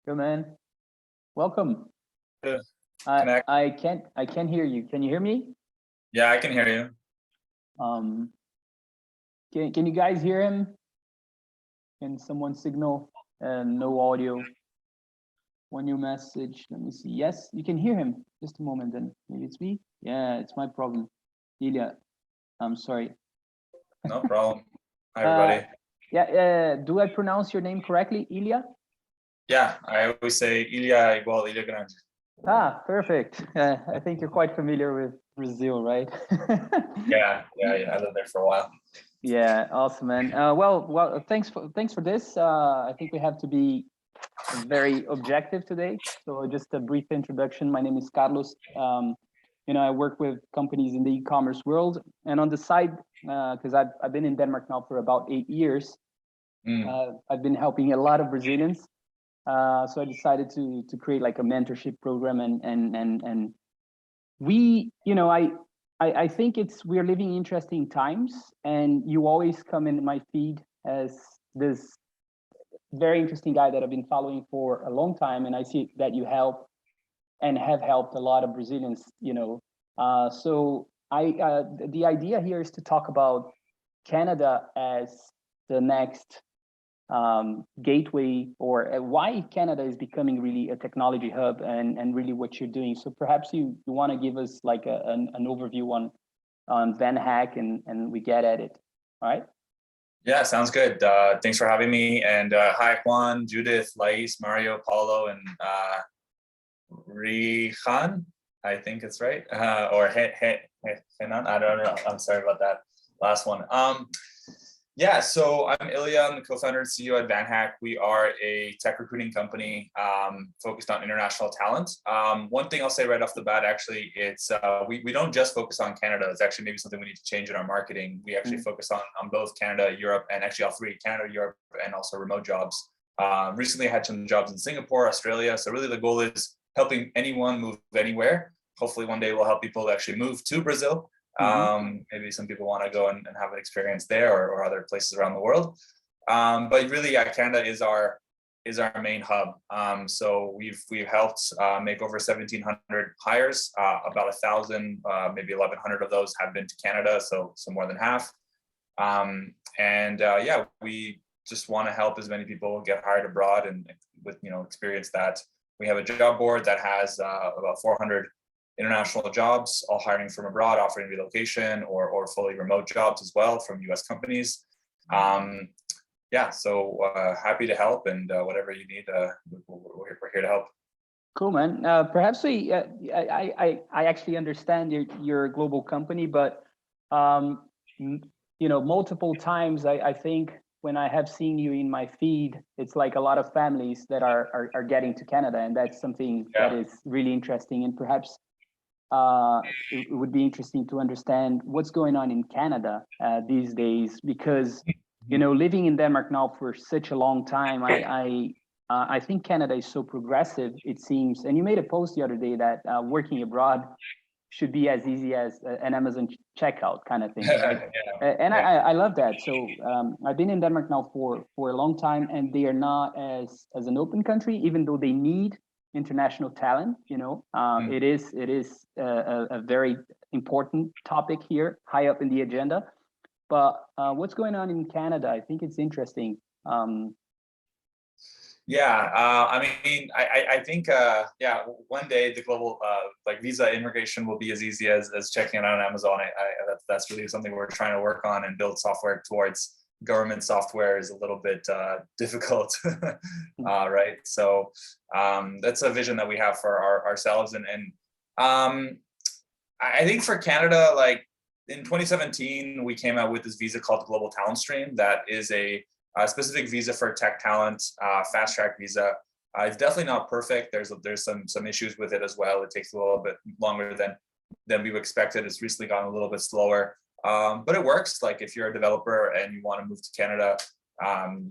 Good man. Welcome. Good. I Connect. I can't hear you. Can you hear me? Yeah, I can hear you. Um, can you guys hear him? Can someone signal? No audio. One new message. Let me see. Yes, you can hear him. Just a moment, then maybe it's me. Yeah, it's my problem. Ilya, I'm sorry. No problem. Hi, everybody. Yeah. Do I pronounce your name correctly, Ilya? Yeah, I always say Ilya igual Ilya Grande. Ah, perfect. I think you're quite familiar with Brazil, right? Yeah. I lived there for a while. Yeah, awesome, man. Well, thanks for this. I think we have to be very objective today. So just a brief introduction. My name is Carlos. I work with companies in the e-commerce world, and on the side, because I've been in Denmark now for about 8 years, I've been helping a lot of Brazilians. So I decided to create like a mentorship program, and we, I think we're living interesting times, and you always come in my feed as this very interesting guy that I've been following for a long time, and I see that you help and have helped a lot of Brazilians. So the idea here is to talk about Canada as the next gateway, or why Canada is becoming really a technology hub, and really what you're doing. So perhaps you want to give us like an overview on Van Hack, and we get at it. All right. Yeah, sounds good. Thanks for having me. And hi, Juan, Judith, Lais, Mario, Paulo, and Rihan. I think it's right. Or Henan. I don't know. I'm sorry about that last one. Yeah, so I'm Ilya. I'm the co-founder and CEO at Van Hack. We are a tech recruiting company focused on international talent. One thing I'll say right off the bat, actually, it's we don't just focus on Canada. It's actually maybe something we need to change in our marketing. We actually focus on both Canada, Europe, and actually all three: Canada, Europe, and also remote jobs. Recently, I had some jobs in Singapore, Australia. So really, the goal is helping anyone move anywhere. Hopefully, one day we'll help people actually move to Brazil. Maybe some people want to go and have an experience there, or other places around the world. But really, yeah, Canada is our main hub. So we've helped make over 1,700 hires. About 1,000, maybe 1,100 of those have been to Canada, so more than half. Yeah, we just want to help as many people get hired abroad and with experience that. We have a job board that has about 400 international jobs, all hiring from abroad, offering relocation or fully remote jobs as well from US companies. So happy to help, and whatever you need, we're here to help. Cool, man. Perhaps I actually understand you're a global company, but multiple times I think when I have seen you in my feed, it's like a lot of families that are getting to Canada, and that's something that is really interesting. And perhaps it would be interesting to understand what's going on in Canada these days, because living in Denmark now for such a long time, I think Canada is so progressive, it seems. And you made a post the other day that working abroad should be as easy as an Amazon checkout kind of thing. Right? I love that. So I've been in Denmark now for a long time, and they are not as an open country, even though they need international talent. It is a very important topic here, high up in the agenda. But what's going on in Canada? I think it's interesting. I think one day the global visa immigration will be as easy as checking it out on Amazon. That's really something we're trying to work on and build software towards. Government software is a little bit difficult, right? So that's a vision that we have for ourselves, and I think for Canada, like in 2017, we came out with this visa called Global Talent Stream. That is a specific visa for tech talent, fast track visa. It's definitely not perfect. There's some issues with it as well. It takes a little bit longer than we expected. It's recently gotten a little bit slower. But it works. Like if you're a developer and you want to move to Canada,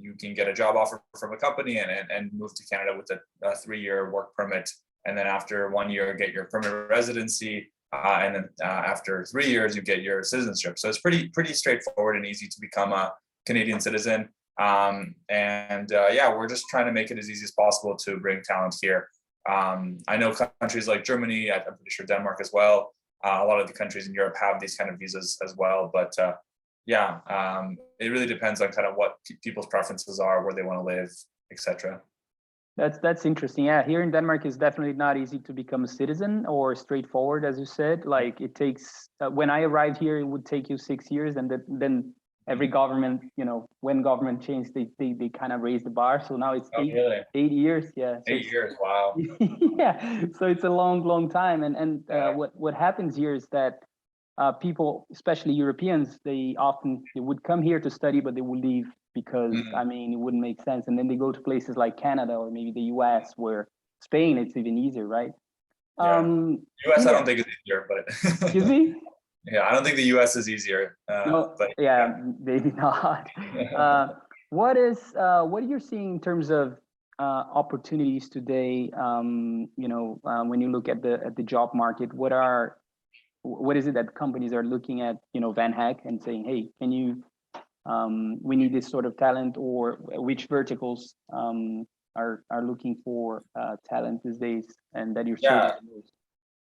you can get a job offer from a company and move to Canada with a 3-year work permit. And then after 1 year, get your permanent residency. And then after 3 years, you get your citizenship. So it's pretty straightforward and easy to become a Canadian citizen. Yeah, we're just trying to make it as easy as possible to bring talent here. I know countries like Germany, I'm pretty sure Denmark as well. A lot of the countries in Europe have these kind of visas as well, but yeah, it really depends on kind of what people's preferences are, where they want to live, etc. That's interesting. Yeah, here in Denmark, it's definitely not easy to become a citizen or straightforward, as you said. Like it takes. When I arrived here, it would take you 6 years, and then every government, when government changed, they kind of raised the bar. So now it's Really? 8 years. Yeah. So 8 years. Wow. yeah. So it's a long time. And what happens here is that people, especially Europeans, they would come here to study, but they would leave because it wouldn't make sense. And then they go to places like Canada or maybe the US, where Spain, it's even easier, right? Yeah. US, I don't think it's easier, but excuse me? Yeah, I don't think the US is easier. No, but maybe not. What you're seeing in terms of opportunities today? When you look at the job market, what is it that companies are looking at, VanHack and saying, hey, can you, we need this sort of talent, or which verticals are looking for talent these days, and that you're seeing?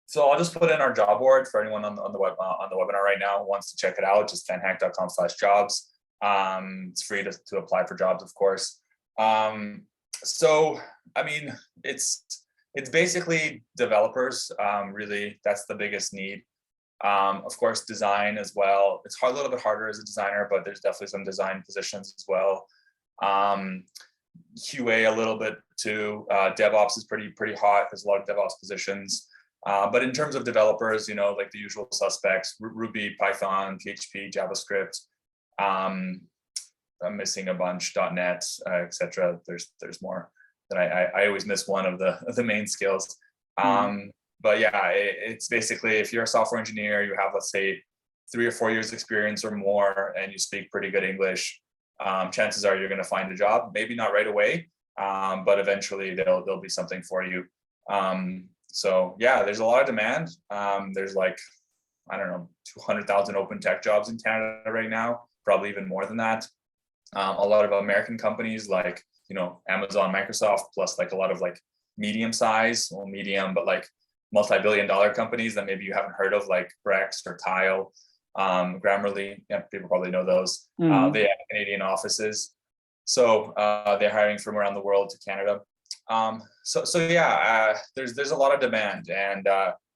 So I'll just put in our job board for anyone on the webinar right now who wants to check it out. Just vanhack.com/jobs. It's free to apply for jobs, of course. So I mean, it's basically developers. Really, that's the biggest need. Of course, design as well. It's a little bit harder as a designer, but there's definitely some design positions as well. QA a little bit too. DevOps is pretty hot. There's a lot of DevOps positions. But in terms of developers, like the usual suspects: Ruby, Python, PHP, JavaScript. I'm missing a bunch, .NET, etc. There's more that I always miss one of the main skills. But yeah, it's basically, if you're a software engineer, you have, let's say, 3 or 4 years experience or more, and you speak pretty good English, chances are you're going to find a job. Maybe not right away, but eventually there'll be something for you. So yeah, there's a lot of demand. There's like, I don't know, 200,000 open tech jobs in Canada right now, probably even more than that. A lot of American companies like, Amazon, Microsoft, plus like a lot of like medium, but like multi-billion-dollar companies that maybe you haven't heard of, like Brex or Tile, Grammarly. Yeah, people probably know those. They have Canadian offices, so they're hiring from around the world to Canada. So yeah, there's a lot of demand, and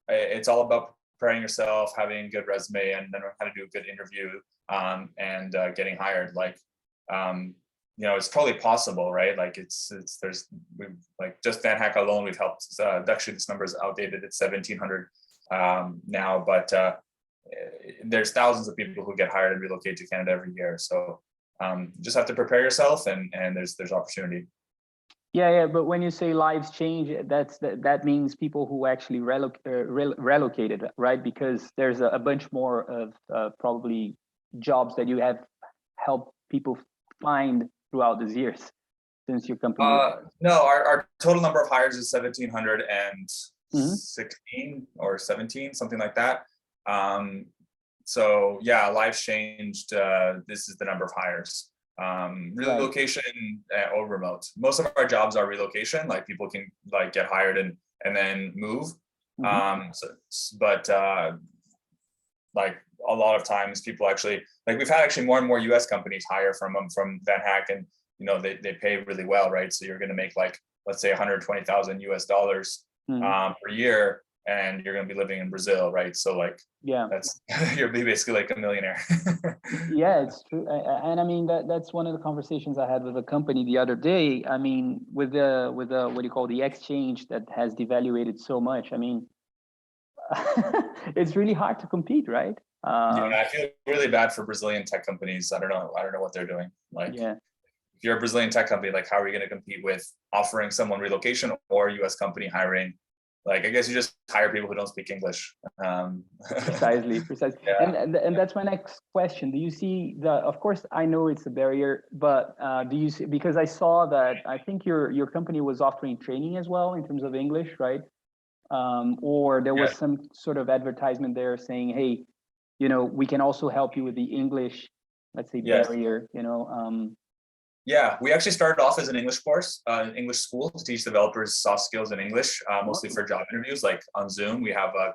it's all about preparing yourself, having a good resume, and then how to do a good interview, and getting hired. Like, it's totally possible, right? Like we've like just VanHack alone, we've helped. Actually, this number is outdated. It's 1,700 now, but there's thousands of people who get hired and relocate to Canada every year. So just have to prepare yourself, and there's opportunity. Yeah. But when you say lives change, that means people who actually relocated, right? Because there's a bunch more of probably jobs that you have helped people find throughout these years since your company. No, our total number of hires is 1,716 or 17, something like that. So yeah, lives changed. This is the number of hires. Relocation or remote. Most of our jobs are relocation. Like, people can like get hired and then move. But like a lot of times people actually, like, we've had actually more and more US companies hire from VanHack, and they pay really well, right? So you're going to make, like, let's say $120,000 US per year, and you're going to be living in Brazil, right? So like, that's you're basically like a millionaire. Yeah, it's true. And I mean, that's one of the conversations I had with a company the other day. I mean, with the what do you call, the exchange that has devaluated so much. I mean, it's really hard to compete, right? Yeah, I feel really bad for Brazilian tech companies. I don't know what they're doing. Like, if you're a Brazilian tech company, like, how are you going to compete with offering someone relocation or US company hiring? Like, I guess you just hire people who don't speak English. Precisely. Yeah. And that's my next question. Do you see of course, I know it's a barrier, but do you see, because I saw that, I think your company was offering training as well in terms of English, right? Or there was some sort of advertisement there saying, hey, we can also help you with the English, let's say, barrier, Yeah, we actually started off as an English course, English school to teach developers soft skills in English, mostly for job interviews. Like on Zoom, we have a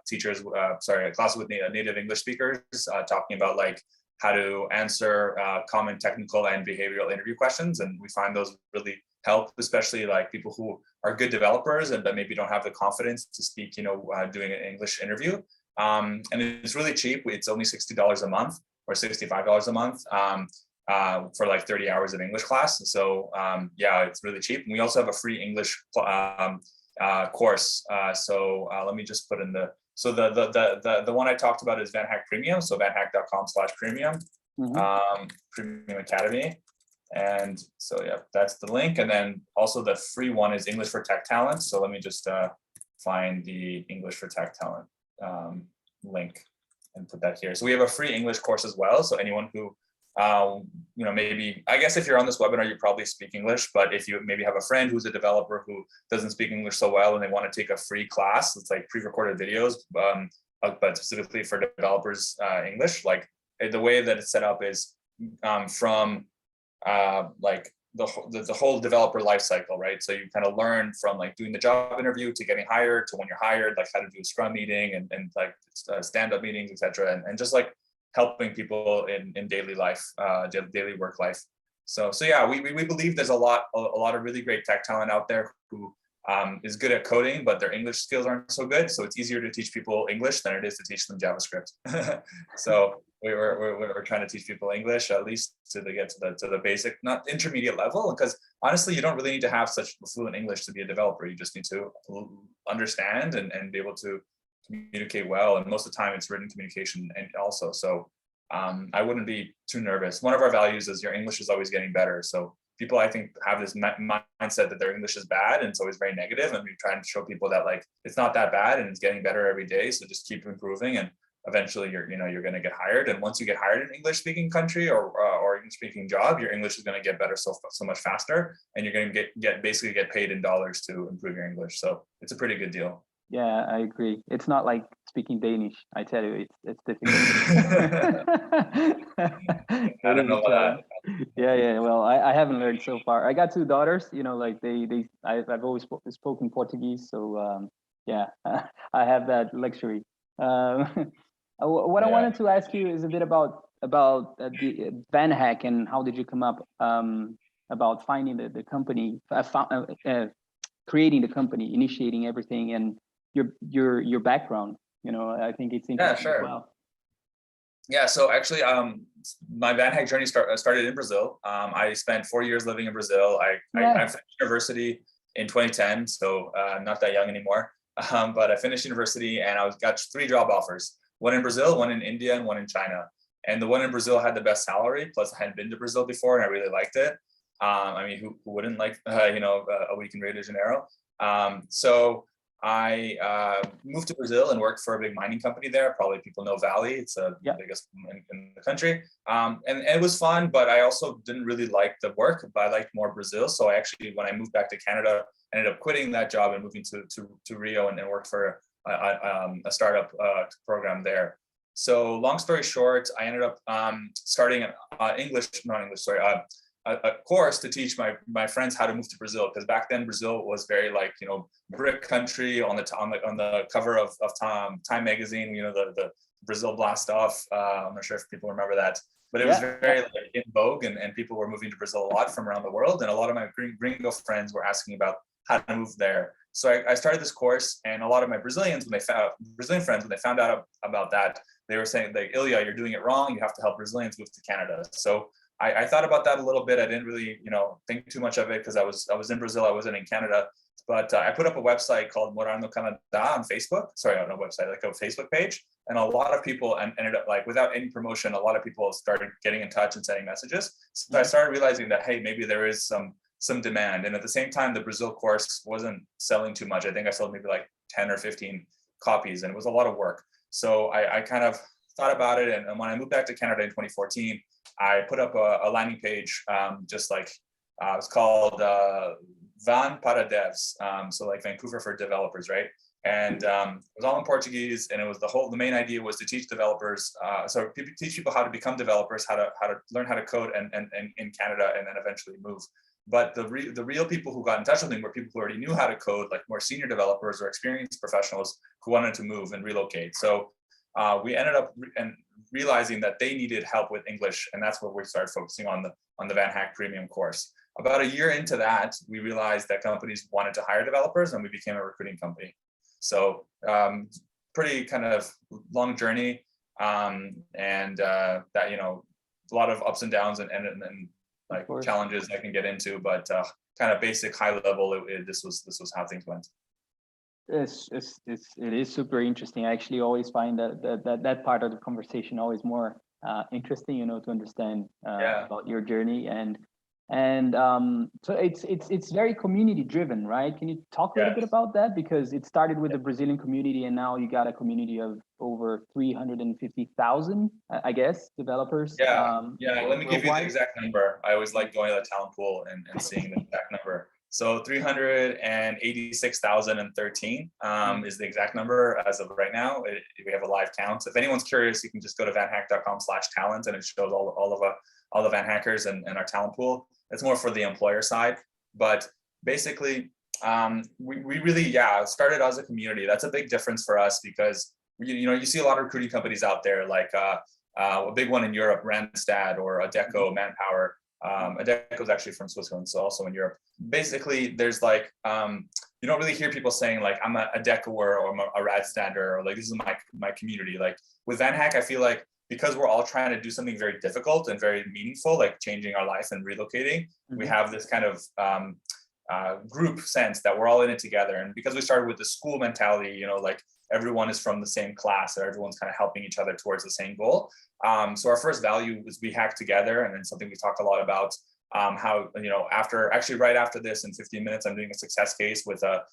class with native English speakers talking about like how to answer common technical and behavioral interview questions. And we find those really help, especially like people who are good developers and but maybe don't have the confidence to speak, doing an English interview. And it's really cheap. It's only $60 a month or $65 a month. For like 30 hours of English class. So yeah, it's really cheap. And we also have a free English course. Let me just put in the one I talked about is VanHack Premium. So vanhack.com/premium, Premium Academy. And so yeah, that's the link. And then also the free one is English for Tech Talent. So let me just find the English for Tech Talent link and put that here. So we have a free English course as well. So anyone who maybe, I guess if you're on this webinar, you probably speak English, but if you maybe have a friend who's a developer who doesn't speak English so well and they want to take a free class, it's like pre-recorded videos, but specifically for developers English, like the way that it's set up is from like the whole developer life cycle, right? So you kind of learn from like doing the job interview to getting hired to when you're hired, like how to do a scrum meeting and like stand-up meetings, etc. And just like helping people in daily life, daily work life. So yeah, we believe there's a lot of really great tech talent out there who is good at coding, but their English skills aren't so good. So it's easier to teach people English than it is to teach them JavaScript. So we're trying to teach people English at least to get to the basic, not intermediate level, because honestly, you don't really need to have such fluent English to be a developer. You just need to understand and be able to communicate well, and most of the time it's written communication and also. So I wouldn't be too nervous. One of our values is your English is always getting better. So people, I think, have this mindset that their English is bad and it's always very negative, and we try to show people that like it's not that bad and it's getting better every day. So just keep improving, and eventually you're going to get hired. And once you get hired in an English speaking country or English speaking job, your English is going to get better so much faster, and you're going to get paid in dollars to improve your English. So it's a pretty good deal. Yeah, I agree. It's not like speaking Danish. I tell you, it's difficult. I don't know about that. Yeah. Well, I haven't learned so far. I got two daughters. Like I've always spoken Portuguese, so yeah, I have that luxury. What I wanted to ask you is a bit about the VanHack and how did you come up about finding the company, creating the company, initiating everything, and your background. I think it's interesting as well. Yeah, so actually my VanHack journey started in Brazil. I spent 4 years living in Brazil. I finished university in 2010, so not that young anymore. But I finished university and I got 3 job offers, one in Brazil, one in India, and one in China. And the one in Brazil had the best salary, plus I hadn't been to Brazil before and I really liked it. I mean, who wouldn't like a week in Rio de Janeiro? So I moved to Brazil and worked for a big mining company there. Probably people know Vale. It's the biggest in the country. And it was fun, but I also didn't really like the work, but I liked more Brazil. So I actually, when I moved back to Canada, ended up quitting that job and moving to Rio and worked for a startup program there. So long story short, I ended up starting a course to teach my friends how to move to Brazil, because back then Brazil was very like brick country on the cover of Time magazine, the Brazil blast off. I'm not sure if people remember that, but it was very like, in vogue, and people were moving to Brazil a lot from around the world, and a lot of my gringo friends were asking about how to move there. So I started this course, and a lot of my Brazilian friends, when they found out about that, they were saying like, Ilya, you're doing it wrong. You have to help Brazilians move to Canada. So I thought about that a little bit. I didn't really, think too much of it because I was in Brazil. I wasn't in Canada, but I put up a website called Morar no Canadá on Facebook. Sorry, not a website, like a Facebook page. And a lot of people ended up like, without any promotion, a lot of people started getting in touch and sending messages. So I started realizing that, hey, maybe there is some demand. And at the same time, the Brazil course wasn't selling too much. I think I sold maybe like 10 or 15 copies, and it was a lot of work. So I kind of thought about it. And when I moved back to Canada in 2014, I put up a landing page, just like it's called Van para Devs, so like Vancouver for developers, right? and it was all in Portuguese, and it was the main idea was to teach developers, teach people how to become developers, how to learn how to code and in Canada, and then eventually move. But the real people who got in touch with me were people who already knew how to code, like more senior developers or experienced professionals who wanted to move and relocate. So we ended up realizing that they needed help with English, and that's where we started focusing on the VanHack Premium course. About a year into that, we realized that companies wanted to hire developers, and we became a recruiting company. So pretty kind of long journey, and that, you know, a lot of ups and downs and like challenges I can get into, but kind of basic high level, this was how things went. It is super interesting. I actually always find that part of the conversation always more interesting, you know, to understand about your journey, and so it's very community driven, right? Can you talk a little bit about that? Because it started with the Brazilian community, and now you got a community of over 350,000, I guess, developers. Let me give you the exact number. I always like going to the talent pool and seeing the exact number. So 386,013 is the exact number as of right now. We have a live count. If anyone's curious, you can just go to vanhack.com/talent, and it shows all the VanHackers and our talent pool. It's more for the employer side, but basically we really started as a community. That's a big difference for us, because you see a lot of recruiting companies out there, like a big one in Europe, Randstad, or Adecco, Manpower. Adecco is actually from Switzerland, so also in Europe. Basically, there's like you don't really hear people saying like I'm a Adeccoer or I'm a Radstander, or like this is my community. Like with VanHack, I feel like because we're all trying to do something very difficult and very meaningful, like changing our life and relocating, we have this kind of group sense that we're all in it together. And because we started with the school mentality, you know, like everyone is from the same class, or everyone's kind of helping each other towards the same goal. So our first value was we hack together, and then something we talk a lot about, how, you know, right after this in 15 minutes, I'm doing a success case with a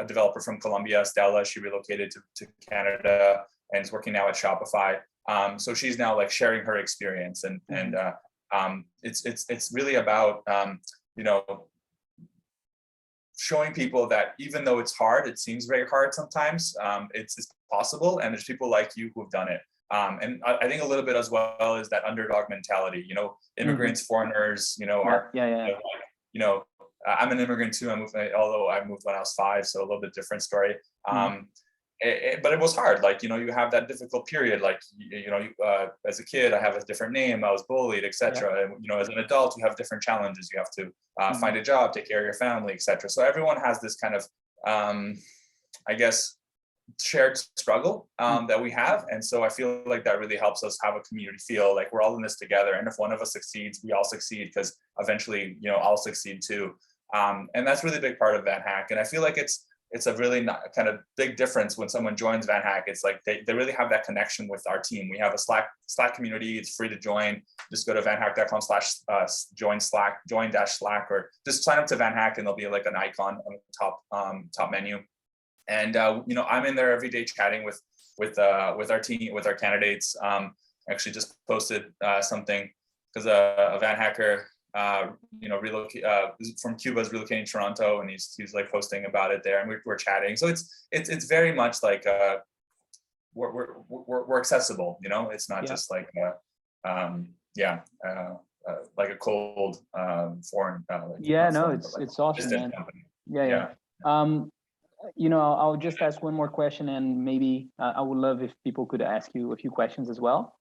developer from Colombia, Stella. She relocated to Canada and is working now at Shopify. So she's now like sharing her experience, and it's really about you know, showing people that even though it's hard, it seems very hard sometimes, it's possible, and there's people like you who have done it. And I think a little bit as well is that underdog mentality. You know, immigrants, foreigners, you know, you know, I'm an immigrant too. Although I moved when I was 5, so a little bit different story. But it was hard. Like, you know, you have that difficult period. Like, you know, as a kid, I have a different name. I was bullied, etc. And, you know, as an adult, you have different challenges. You have to find a job, take care of your family, etc. So everyone has this kind of, I guess, shared struggle that we have. And so I feel like that really helps us have a community feel like we're all in this together. And if one of us succeeds, we all succeed, because eventually, you know, I'll succeed too. And that's really a big part of VanHack. And I feel like it's a really kind of big difference when someone joins VanHack. It's like they really have that connection with our team. We have a Slack community. It's free to join. Just go to vanhack.com/join/Slack, or just sign up to VanHack, and there'll be like an icon on the top menu. And you know, I'm in there every day chatting with our team, with our candidates. Actually just posted something because a VanHacker you know, from Cuba is relocating to Toronto, and he's like posting about it there, and we're chatting. So it's very much like we're accessible, you know. It's not just like like a cold foreign it's awesome, man. You know, I'll just ask one more question, and maybe I would love if people could ask you a few questions as well.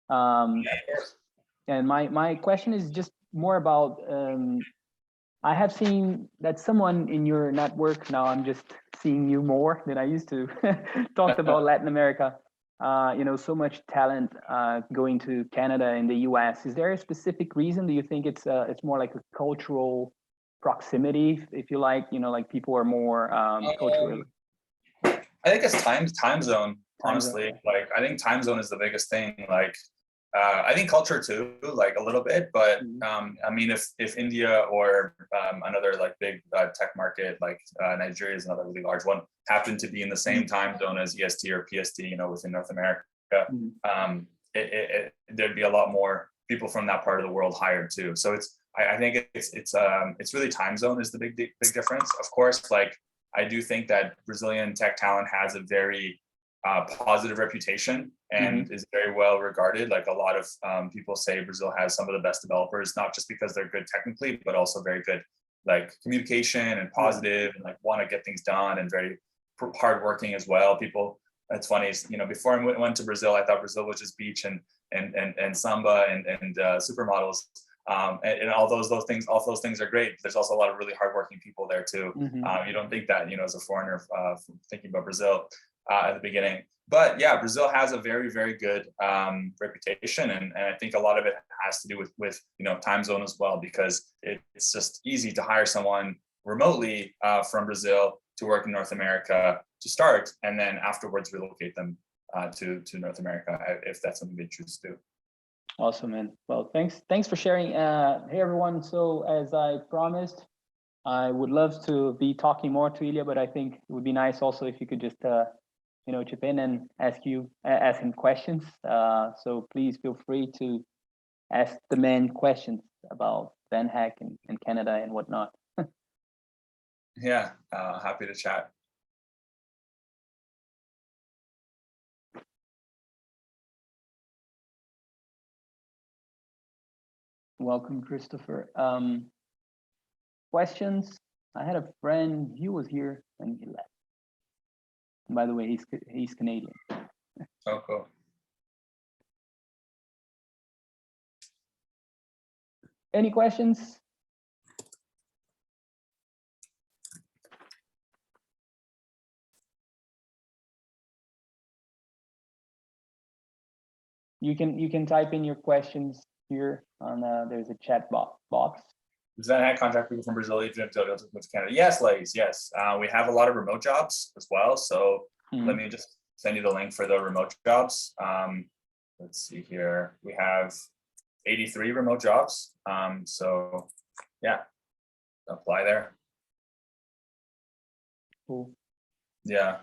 And my question is just more about, I have seen that someone in your network, now I'm just seeing you more than I used to, talked about Latin America, you know, so much talent going to Canada and the US. Is there a specific reason? Do you think it's more like a cultural proximity, if you like, you know, like people are more culturally? I think it's time zone, honestly. Like, I think time zone is the biggest thing. Like, I think culture too, like a little bit, but I mean, if India or another like big tech market like Nigeria is another really large one, happened to be in the same time zone as EST or PST, you know, within North America, there'd be a lot more people from that part of the world hired too. So I think it's really time zone is the big difference. Of course, like I do think that Brazilian tech talent has a very positive reputation and is very well regarded. Like a lot of people say Brazil has some of the best developers, not just because they're good technically, but also very good like communication and positive and like want to get things done and very hardworking as well. People, it's funny, you know, before I went to Brazil, I thought Brazil was just beach and samba and supermodels. And all those things are great. There's also a lot of really hardworking people there too. You don't think that, you know, as a foreigner thinking about Brazil at the beginning. But yeah, Brazil has a very, very good reputation, and I think a lot of it has to do with you know, time zone as well, because it's just easy to hire someone remotely from Brazil to work in North America to start, and then afterwards relocate them to North America if that's something they choose to do. Awesome, man. Well, thanks for sharing. Hey everyone. So as I promised, I would love to be talking more to Ilya, but I think it would be nice also if you could just you know, chip in and ask him questions. So please feel free to ask the man questions about VanHack and Canada and whatnot. Yeah, happy to chat. Welcome, Christopher. Questions? I had a friend, he was here and he left. And by the way, he's Canadian. Oh, cool. Any questions? You can type in your questions here on there's a chat box. Does VanHack contract people from Brazil even if they'll move to Canada? Yes, ladies, yes. We have a lot of remote jobs as well. So let me just send you the link for the remote jobs. Let's see here. We have 83 remote jobs. So yeah, apply there. Cool. Yeah.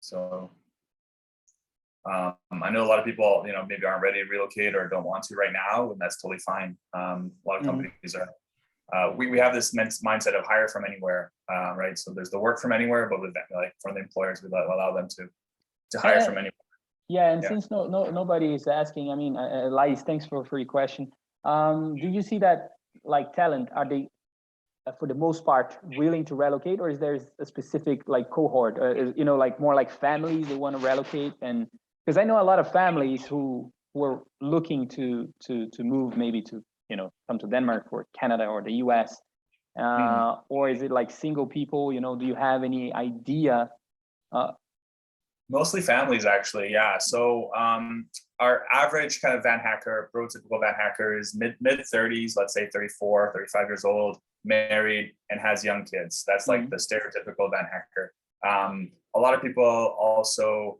So I know a lot of people, you know, maybe aren't ready to relocate or don't want to right now, and that's totally fine. A lot of companies are. We have this mindset of hire from anywhere, right? So there's the work from anywhere, but with that, like for the employers, we allow them to hire from anywhere. Yeah, and since nobody is asking, I mean, Lais, thanks for your question. Do you see that like talent, are they for the most part willing to relocate, or is there a specific like cohort, you know, like more like families that want to relocate? And because I know a lot of families who were looking to move, maybe to, you know, come to Denmark or Canada or the US, or is it like single people? You know, do you have any idea? Mostly families, actually. Yeah. So our average kind of prototypical VanHacker is mid 30s, let's say 34, 35 years old, married, and has young kids. That's like the stereotypical VanHacker. A lot of people also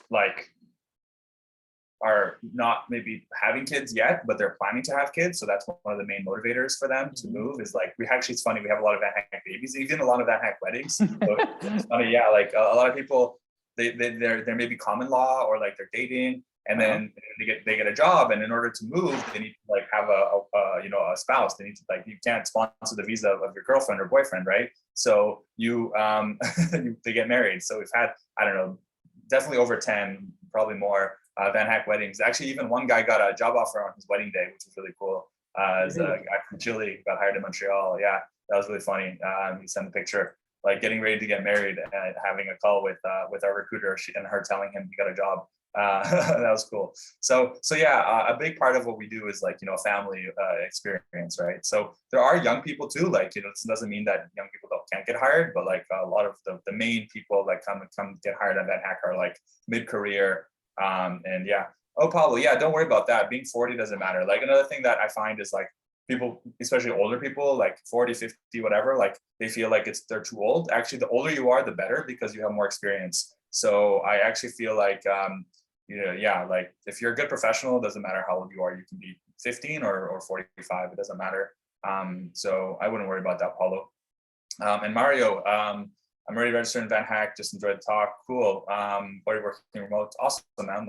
like are not maybe having kids yet, but they're planning to have kids. So that's one of the main motivators for them to move, is like, it's funny, we have a lot of VanHack babies, even a lot of VanHack weddings. So it's funny, yeah, like a lot of people, there may be common law or like they're dating, and then they get a job, and in order to move, they need to like have a spouse. They need to, like, you can't sponsor the visa of your girlfriend or boyfriend, right? So you they get married. So we've had, I don't know, definitely over 10, probably more VanHack weddings. Actually, even one guy got a job offer on his wedding day, which was really cool. As a guy from Chile, got hired in Montreal. Yeah, that was really funny. He sent a picture, like getting ready to get married and having a call with our recruiter, and her telling him he got a job. That was cool. So yeah, a big part of what we do is like, you know, a family experience, right? So there are young people too. Like, you know, it doesn't mean that young people can't get hired, but like a lot of the main people that come get hired at VanHack are like mid-career. And yeah. Oh, Pablo, yeah, don't worry about that. Being 40 doesn't matter. Like, another thing that I find is like people, especially older people, like 40, 50, whatever, like they feel like they're too old. Actually, the older you are, the better, because you have more experience. So I actually feel like, yeah, like if you're a good professional, it doesn't matter how old you are. You can be 15 or 45, it doesn't matter. So I wouldn't worry about that, Paulo. And Mario, I'm already registered in VanHack. Just enjoyed the talk. Cool. What are you working remote? Awesome, man.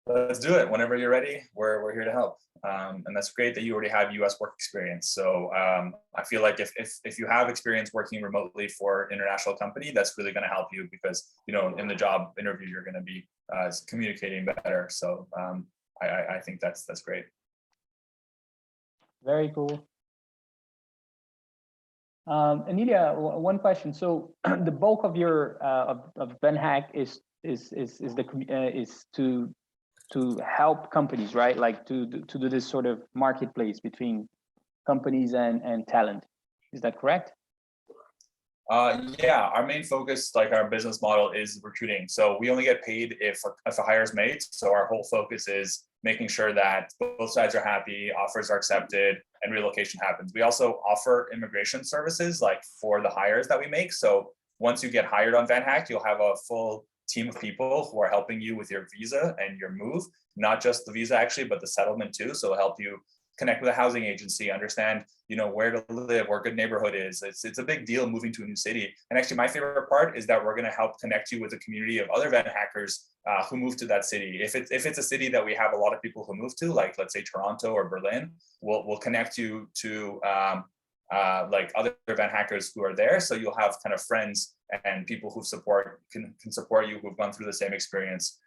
let's do it. Whenever you're ready, we're here to help. And that's great that you already have US work experience. So I feel like if you have experience working remotely for an international company, that's really going to help you because, you know, in the job interview, you're going to be communicating better. So I think that's great. Very cool. And Ilya, one question. So the bulk of your of VanHack is to help companies, right? Like to do this sort of marketplace between companies and talent. Is that correct? Yeah, our main focus, like our business model, is recruiting. So we only get paid if a hire is made. So our whole focus is making sure that both sides are happy, offers are accepted, and relocation happens. We also offer immigration services, like for the hires that we make. So once you get hired on VanHack, you'll have a full team of people who are helping you with your visa and your move, not just the visa actually, but the settlement too. So it'll help you connect with a housing agency, understand, you know, where to live, where a good neighborhood is. It's a big deal moving to a new city. And actually my favorite part is that we're going to help connect you with a community of other VanHackers who move to that city. If it's a city that we have a lot of people who move to, like let's say Toronto or Berlin, we'll connect you to like other VanHackers who are there. So you'll have kind of friends and people who can support you, who've gone through the same experience.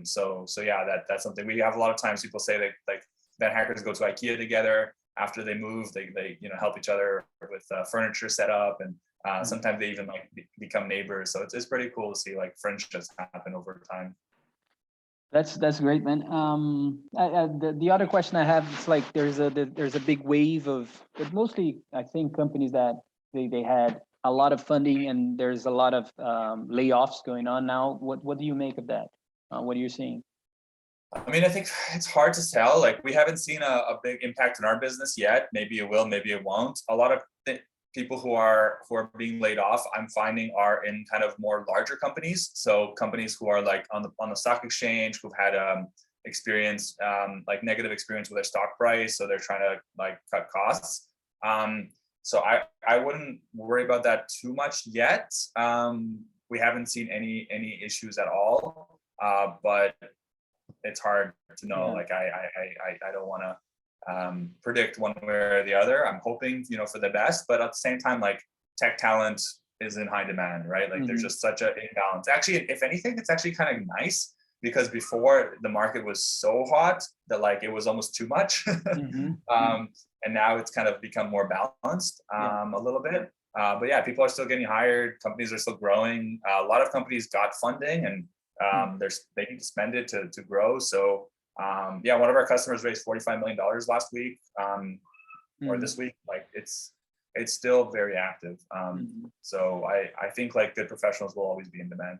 So yeah, that's something. We have a lot of times people say that like VanHackers go to IKEA together after they move. They you know, help each other with furniture set up, and sometimes they even like become neighbors. So it's pretty cool to see like friendships happen over time. That's great, man. The other question I have is like there's a big wave of, but mostly I think companies that they had a lot of funding and there's a lot of layoffs going on now. What do you make of that? What are you seeing? I mean, I think it's hard to tell. Like we haven't seen a big impact in our business yet. Maybe it will, maybe it won't. A lot of people who are being laid off, I'm finding, are in kind of more larger companies. So companies who are like on the stock exchange, who've had experience like negative experience with their stock price, so they're trying to like cut costs. So I wouldn't worry about that too much yet. We haven't seen any issues at all, but it's hard to know. Yeah. Like I don't want to predict one way or the other. I'm hoping, you know, for the best, but at the same time, like tech talent is in high demand, right? Like there's just such an imbalance. Actually, if anything, it's actually kind of nice because before the market was so hot that like it was almost too much. And now it's kind of become more balanced a little bit. But yeah, people are still getting hired. Companies are still growing. A lot of companies got funding and they need to spend it to grow. So yeah, one of our customers raised $45 million last week or this week. Like it's still very active. So I think like good professionals will always be in demand.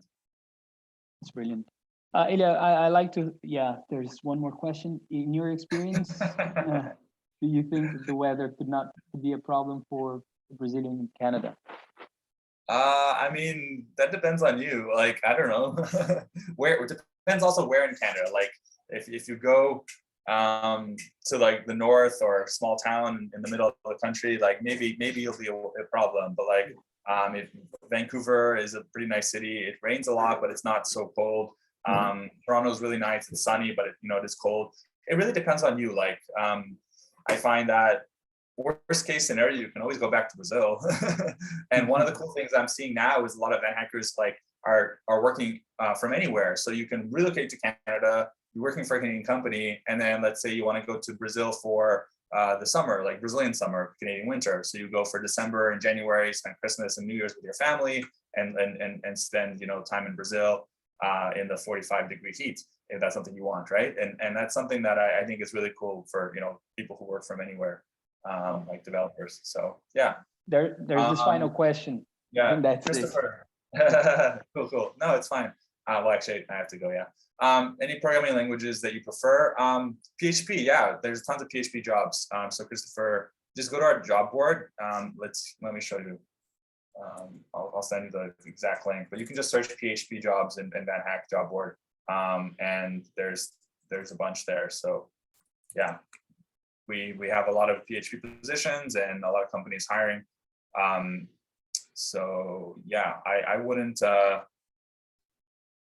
That's brilliant. Ilya, I like to, yeah, there's one more question. In your experience, do you think the weather could be a problem for Brazilian in Canada? I mean, that depends on you. Like, I don't know. It depends also where in Canada. Like if you go to like the north or a small town in the middle of the country, like maybe you'll be a problem. But like if Vancouver is a pretty nice city, it rains a lot, but it's not so cold. Toronto's really nice and sunny, but it is cold. It really depends on you. Like I find that worst case scenario, you can always go back to Brazil. And one of the cool things I'm seeing now is a lot of VanHackers like are working from anywhere. So you can relocate to Canada, you're working for a Canadian company, and then let's say you want to go to Brazil for the summer, like Brazilian summer, Canadian winter. So you go for December and January, spend Christmas and New Year's with your family, and spend, you know, time in Brazil in the 45-degree heat, if that's something you want, right? And that's something that I think is really cool for, you know, people who work from anywhere. Like developers. So yeah. There's this final question. Yeah, and that's Christopher. Cool. No, it's fine. Well, actually, I have to go. Yeah. Any programming languages that you prefer? PHP. Yeah, there's tons of PHP jobs. So Christopher, just go to our job board. Let me show you. I'll send you the exact link, but you can just search PHP jobs in VanHack job board, and there's a bunch there. So yeah. We have a lot of PHP positions and a lot of companies hiring. So yeah, I wouldn't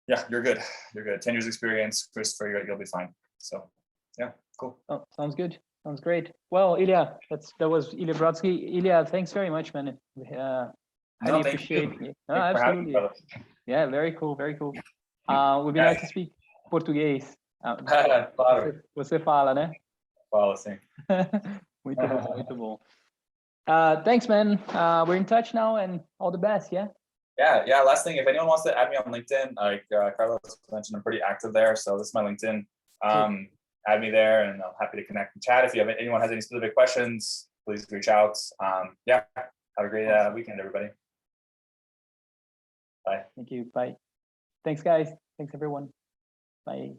Yeah, you're good. You're good. 10 years experience, Christopher, you'll be fine. So yeah, cool. Oh, sounds good. Sounds great. Well, Ilya, that was Ilya Brotzky. Ilya, thanks very much, man. Highly appreciate it. No, absolutely. Yeah, very cool, very cool. Would be nice to speak português. Claro. Você fala, né? Fala, sim. Muito bom, muito bom. Thanks, man. We're in touch now, and all the best, yeah? Yeah. Last thing, if anyone wants to add me on LinkedIn, like Carlos mentioned, I'm pretty active there. So this is my LinkedIn. Add me there, and I'm happy to connect and chat. If anyone has any specific questions, please reach out. Yeah, have a great weekend, everybody. Bye. Thank you. Bye. Thanks, guys. Thanks, everyone. Bye.